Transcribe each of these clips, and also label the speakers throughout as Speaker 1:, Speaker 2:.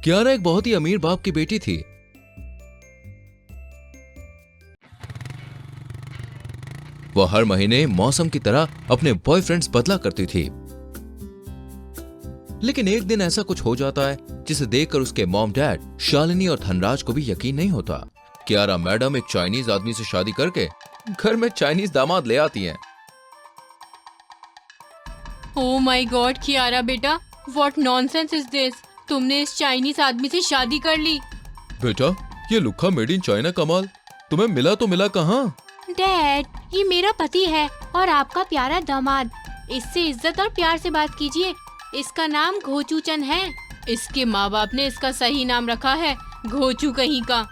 Speaker 1: कियारा एक बहुत ही अमीर बाप की बेटी थी। वो हर महीने मौसम की तरह अपने बॉयफ्रेंड्स बदला करती थी। लेकिन एक दिन ऐसा कुछ हो जाता है जिसे देखकर उसके मॉम डैड, शालिनी और धनराज को भी यकीन नहीं होता। कियारा मैडम एक चाइनीज आदमी से शादी करके घर में चाइनीज दामाद ले आती हैं।
Speaker 2: ओह माय गॉड कियारा बेटा, व्हाट नॉनसेंस इज दिस? तुमने इस चाइनीज आदमी से शादी कर ली?
Speaker 1: बेटा, ये लुक्खा मेड इन चाइना कमाल तुम्हें मिला तो मिला कहाँ?
Speaker 2: डैड, ये मेरा पति है और आपका प्यारा दामाद। इससे इज्जत और प्यार से बात कीजिए। इसका नाम घोचूचन है। इसके माँ बाप ने इसका सही नाम रखा है घोचू कहीं का।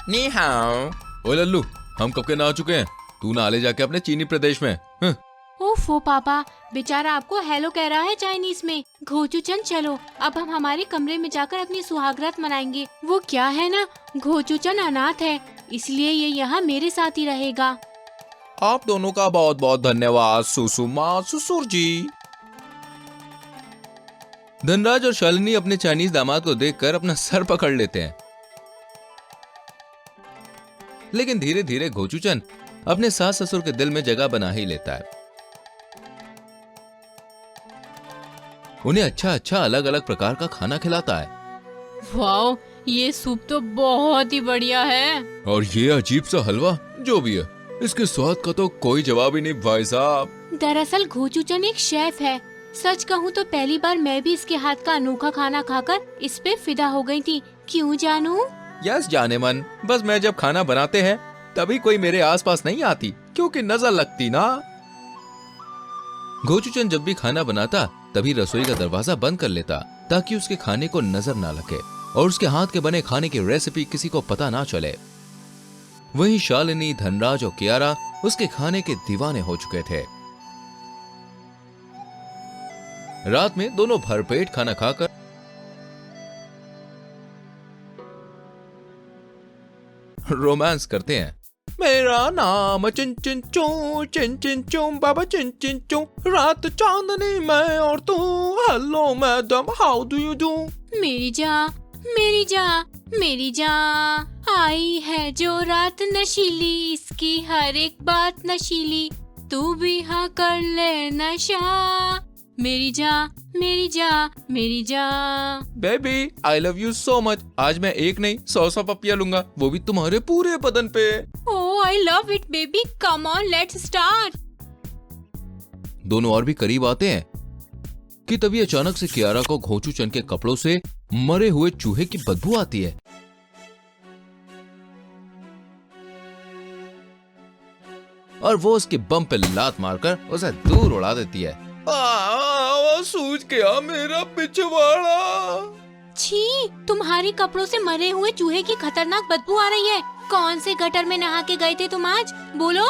Speaker 1: नी हाओ। ओए लल्लू, हम कब के नहा चुके हैं, तू नहा ले जाके अपने चीनी प्रदेश में।
Speaker 2: ओफो पापा, बेचारा आपको हेलो कह रहा है चाइनीज में। घोचूचन चलो, अब हम हमारे कमरे में जाकर अपनी सुहागरात मनाएंगे। वो क्या है ना, घोचूचन अनाथ है, इसलिए ये यहाँ मेरे साथ ही रहेगा।
Speaker 1: आप दोनों का बहुत बहुत धन्यवाद सुसुमा ससुर जी। धनराज और शालिनी अपने चाइनीज दामाद को देखकर अपना सर पकड़ लेते हैं। लेकिन धीरे धीरे घोचूचन अपने सास ससुर के दिल में जगह बना ही लेता है। उन्हें अच्छा अच्छा अलग अलग प्रकार का खाना खिलाता है।
Speaker 2: वाओ, ये सूप तो बहुत ही बढ़िया है।
Speaker 1: और ये अजीब सा हलवा जो भी है, इसके स्वाद का तो कोई जवाब ही नहीं भाई साहब।
Speaker 2: दरअसल घोचूचन एक शेफ है। सच कहूँ तो पहली बार मैं भी इसके हाथ का अनोखा खाना खाकर इस पे फिदा हो गई थी। क्यों जानू?
Speaker 1: यस जाने मन, बस मैं जब खाना बनाते हैं तभी कोई मेरे आसपास नहीं आती, क्योंकि नजर लगती ना। घोचूचन जब भी खाना बनाता तभी रसोई का दरवाजा बंद कर लेता ताकि उसके खाने को नजर ना लगे और उसके हाथ के बने खाने की रेसिपी किसी को पता ना चले। वहीं शालिनी, धनराज और कियारा उसके खाने के दीवाने हो चुके थे। रात में दोनों भरपेट खाना खाकर रोमांस करते हैं। मेरा नाम चिन चिन चू बाबा चिन चिन चू, रात चांदनी मैं और तू, hello madam how do you do.
Speaker 2: मेरी जा, मेरी जा, मेरी जा, आई है जो रात नशीली, इसकी हर एक बात नशीली, तू भी हाँ कर ले नशा। मेरी जा, मेरी जा, मेरी जा।
Speaker 1: Baby I love you so much. आज मैं एक नहीं 100 पपिया लूंगा, वो भी तुम्हारे पूरे बदन पे।
Speaker 2: Oh I love it baby, come on let's start.
Speaker 1: दोनों और भी करीब आते हैं कि तभी अचानक से कियारा को घोचूचन के कपड़ों से मरे हुए चूहे की बदबू आती है। और वो उसके बम पे लात मारकर उसे दूर उड़ा देती है। सूझ गया मेरा पिछवाड़ा।
Speaker 2: छी, तुम्हारे कपड़ों से मरे हुए चूहे की खतरनाक बदबू आ रही है। कौन से गटर में नहा के गए थे तुम आज, बोलो?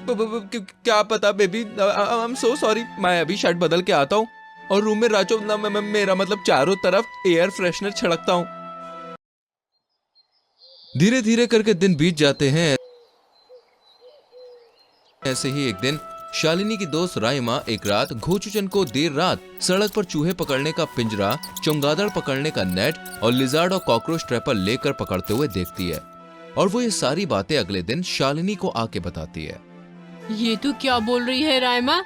Speaker 1: क्या पता baby, I am so sorry. मैं अभी शर्ट बदल के आता हूँ और रूम में राचो मेरा मतलब चारों तरफ एयर फ्रेशनर छिड़कता हूँ। धीरे धीरे करके दिन बीत जाते हैं। ऐसे ही एक दिन शालिनी की दोस्त राइमा एक रात घोचूचन को देर रात सड़क पर चूहे पकड़ने का पिंजरा, चमगादड़ पकड़ने का नेट और लिजार्ड और कॉकरोच ट्रैपर लेकर पकड़ते हुए देखती है। और वो ये सारी बातें अगले दिन शालिनी को आके बताती है।
Speaker 2: ये तू क्या बोल रही है राइमा?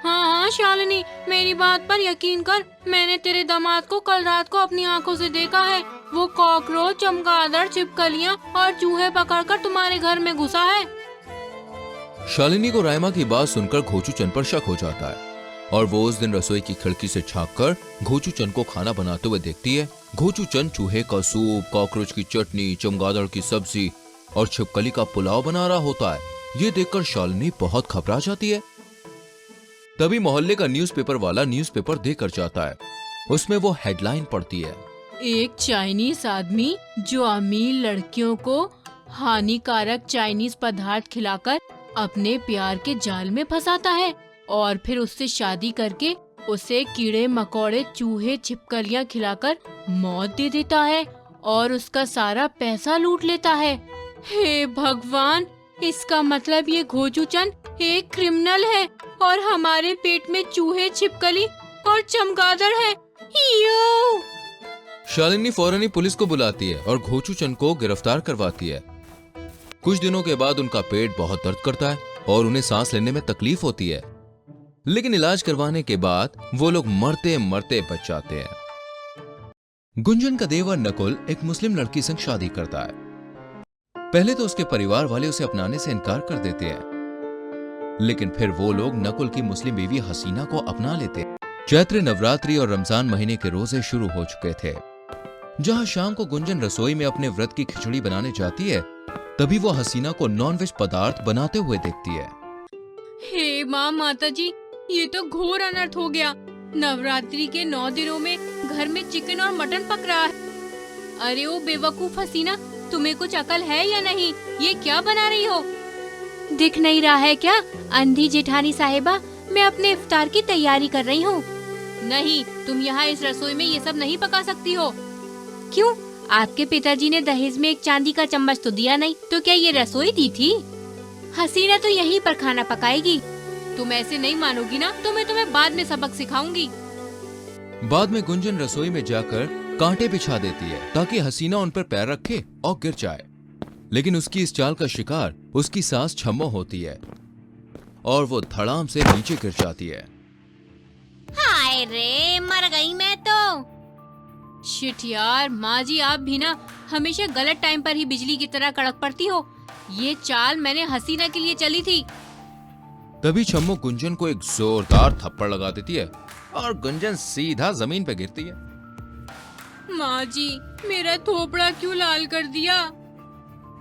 Speaker 2: हाँ हाँ शालिनी, मेरी बात पर यकीन कर, मैंने तेरे दामाद को कल रात को अपनी आंखों से देखा है। वो कॉकरोच, चमगादड़, छिपकलियाँ और चूहे पकड़कर तुम्हारे घर में घुसा है।
Speaker 1: शालिनी को राइमा की बात सुनकर घोचूचन पर शक हो जाता है और वो उस दिन रसोई की खिड़की से झांक कर घोचूचन को खाना बनाते हुए देखती है। घोचूचन चूहे का सूप, कॉकरोच की चटनी, चमगादड़ की सब्जी और छिपकली का पुलाव बना रहा होता है। ये देखकर शालिनी बहुत घबरा जाती है। तभी मोहल्ले का न्यूज़पेपर वाला न्यूज़पेपर देकर जाता है। उसमें वो हेडलाइन पढ़ती है,
Speaker 2: एक चाइनीज आदमी जो अमीर लड़कियों को हानिकारक चाइनीज पदार्थ खिलाकर अपने प्यार के जाल में फंसाता है और फिर उससे शादी करके उसे कीड़े मकोड़े, चूहे, छिपकलियां खिलाकर मौत दे देता है और उसका सारा पैसा लूट लेता है। हे भगवान, इसका मतलब ये घोचूचन एक क्रिमिनल है और हमारे पेट में चूहे, छिपकली और चमगादड़ है। यो!
Speaker 1: शालिनी फौरन ही पुलिस को बुलाती है और घोचू चंद को गिरफ्तार करवाती है। कुछ दिनों के बाद उनका पेट बहुत दर्द करता है और उन्हें सांस लेने में तकलीफ होती है, लेकिन इलाज करवाने के बाद वो लोग मरते मरते बच जाते हैं। गुंजन का देवर नकुल एक मुस्लिम लड़की से शादी करता है। पहले तो उसके परिवार वाले उसे अपनाने से इनकार कर देते हैं, लेकिन फिर वो लोग नकुल की मुस्लिम बीवी हसीना को अपना लेते हैं। चैत्र नवरात्रि और रमजान महीने के रोजे शुरू हो चुके थे। जहां शाम को गुंजन रसोई में अपने व्रत की खिचड़ी बनाने जाती है, तभी वो हसीना को नॉनवेज पदार्थ बनाते हुए देखती है।
Speaker 2: हे माँ माता जी, ये तो घोर अनर्थ हो गया। नवरात्रि के 9 दिनों में घर में चिकन और मटन पक रहा है। अरे ओ बेवकूफ हसीना, तुम्हें कुछ अकल है या नहीं? ये क्या बना रही हो? दिख नहीं रहा है क्या अंधी जेठानी साहिबा, मैं अपने इफ्तार की तैयारी कर रही हूँ। नहीं, तुम यहाँ इस रसोई में ये सब नहीं पका सकती हो। क्यों? आपके पिताजी ने दहेज में एक चांदी का चम्मच तो दिया नहीं, तो क्या ये रसोई दी थी? हसीना तो यहीं पर खाना पकाएगी। तुम ऐसे नहीं मानोगी ना, तो मैं तुम्हें बाद में सबक सिखाऊंगी।
Speaker 1: बाद में गुंजन रसोई में जाकर कांटे बिछा देती है ताकि हसीना उन पर पैर रखे और गिर जाए, लेकिन उसकी इस चाल का शिकार उसकी सास छम्मो होती है और वो धड़ाम से नीचे गिर जाती है।
Speaker 2: हाय रे, मर गई मैं तो। शिट यार, माँ जी आप भी ना हमेशा गलत टाइम पर ही बिजली की तरह कड़क पड़ती हो। ये चाल मैंने हसीना के लिए चली थी।
Speaker 1: तभी छम्मो गुंजन को एक जोरदार थप्पड़ लगा देती है और गुंजन सीधा जमीन पे गिरती है।
Speaker 2: माँ जी, मेरा थोपड़ा क्यों लाल कर दिया?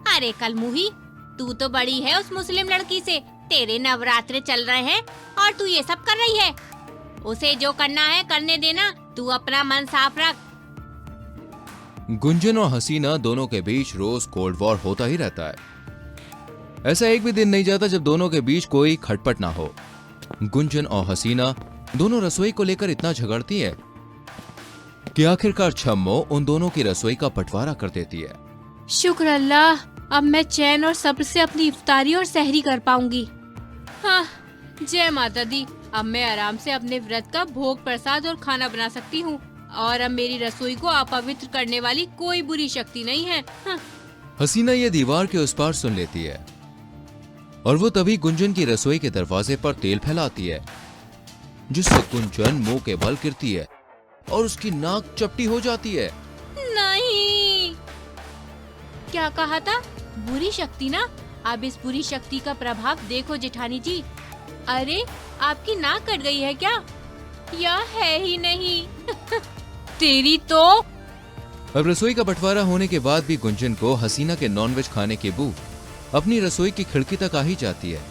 Speaker 2: अरे कलमुही, तू तो बड़ी है उस मुस्लिम लड़की से। तेरे नवरात्रे चल रहे हैं और तू ये सब कर रही है। उसे जो करना है करने देना, तू अपना मन साफ रख।
Speaker 1: गुंजन और हसीना दोनों के बीच रोज कोल्ड वॉर होता ही रहता है। ऐसा एक भी दिन नहीं जाता जब दोनों के बीच कोई खटपट ना हो। गुंजन और हसीना दोनों रसोई को लेकर इतना झगड़ती है कि आखिरकार छम्मो उन दोनों की रसोई का बंटवारा कर देती है।
Speaker 2: शुक्र अल्लाह, अब मैं चैन और सब्र से अपनी इफ्तारी और सहरी कर पाऊंगी। हाँ, जय माता दी। अब मैं आराम से अपने व्रत का भोग प्रसाद और खाना बना सकती हूँ और अब मेरी रसोई को अपवित्र करने वाली कोई बुरी शक्ति नहीं है। हाँ।
Speaker 1: हसीना ये दीवार के उस पार सुन लेती है और वो तभी गुंजन की रसोई के दरवाजे पर तेल फैलाती है, जिससे गुंजन मुंह के बल गिरती है और उसकी नाक चपटी हो जाती है।
Speaker 2: नहीं, क्या कहा था? बुरी शक्ति ना? अब इस बुरी शक्ति का प्रभाव देखो जेठानी जी। अरे, आपकी नाक कट गई है क्या? या है ही नहीं? तेरी तो।
Speaker 1: अब रसोई का बंटवारा होने के बाद भी गुंजन को हसीना के नॉनवेज खाने की बू अपनी रसोई की खिड़की तक आ ही जाती है,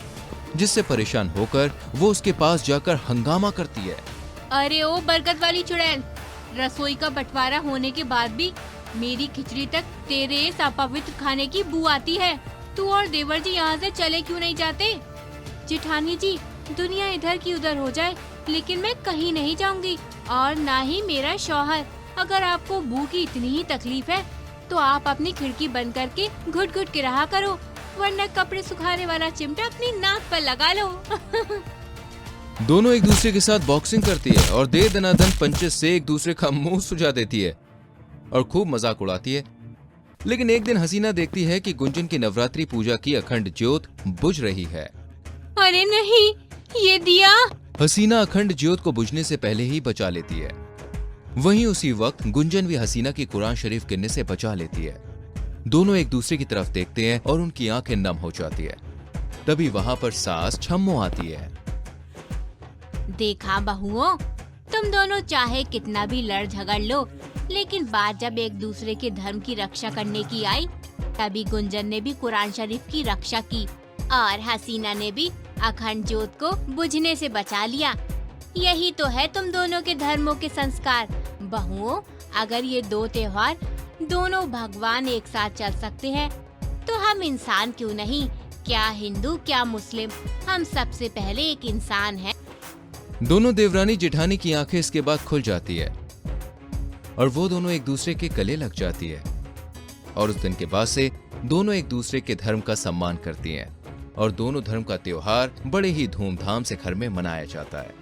Speaker 1: जिससे परेशान होकर वो उसके पास जाकर हंगामा करती है।
Speaker 2: अरे ओ बरकत वाली चुड़ैल, रसोई का बंटवारा होने के बाद भी मेरी खिचड़ी तक तेरे इस अपवित्र खाने की बू आती है। तू और देवर जी यहाँ से चले क्यों नहीं जाते? जेठानी जी, दुनिया इधर की उधर हो जाए, लेकिन मैं कहीं नहीं जाऊंगी और ना ही मेरा शौहर। अगर आपको बू की इतनी ही तकलीफ है तो आप अपनी खिड़की बंद करके घुट घुट के रहा करो, वरना कपड़े सुखाने वाला चिमटा अपनी नाक पर लगा लो।
Speaker 1: दोनों एक दूसरे के साथ बॉक्सिंग करती है और दे दनादन पंचेस से एक दूसरे का मुंह सुझा देती है और खूब मजाक उड़ाती है। लेकिन एक दिन हसीना देखती है कि गुंजन की नवरात्रि पूजा की अखंड ज्योत बुझ रही है।
Speaker 2: अरे नहीं, ये दिया।
Speaker 1: हसीना अखंड ज्योत को बुझने से पहले ही बचा लेती है। वहीं उसी वक्त गुंजन भी हसीना की कुरान शरीफ गिरने से बचा लेती है। दोनों एक दूसरे की तरफ देखते हैं और उनकी आंखें नम हो जाती है। तभी वहां पर सास छम्मो आती है।
Speaker 2: देखा बहुओं, तुम दोनों चाहे कितना भी लड़ झगड़ लो, लेकिन बात जब एक दूसरे के धर्म की रक्षा करने की आई, तभी गुंजन ने भी कुरान शरीफ की रक्षा की और हसीना ने भी अखंड ज्योत को बुझने से बचा लिया। यही तो है तुम दोनों के धर्मों के संस्कार। बहुओं, अगर ये दो त्योहार दोनों भगवान एक साथ चल सकते हैं, तो हम इंसान क्यों नहीं? क्या हिंदू, क्या मुस्लिम, हम सबसे पहले एक इंसान हैं।
Speaker 1: दोनों देवरानी जेठानी की आंखें इसके बाद खुल जाती है और वो दोनों एक दूसरे के गले लग जाती है और उस दिन के बाद से दोनों एक दूसरे के धर्म का सम्मान करती हैं और दोनों धर्म का त्योहार बड़े ही धूमधाम से घर में मनाया जाता है।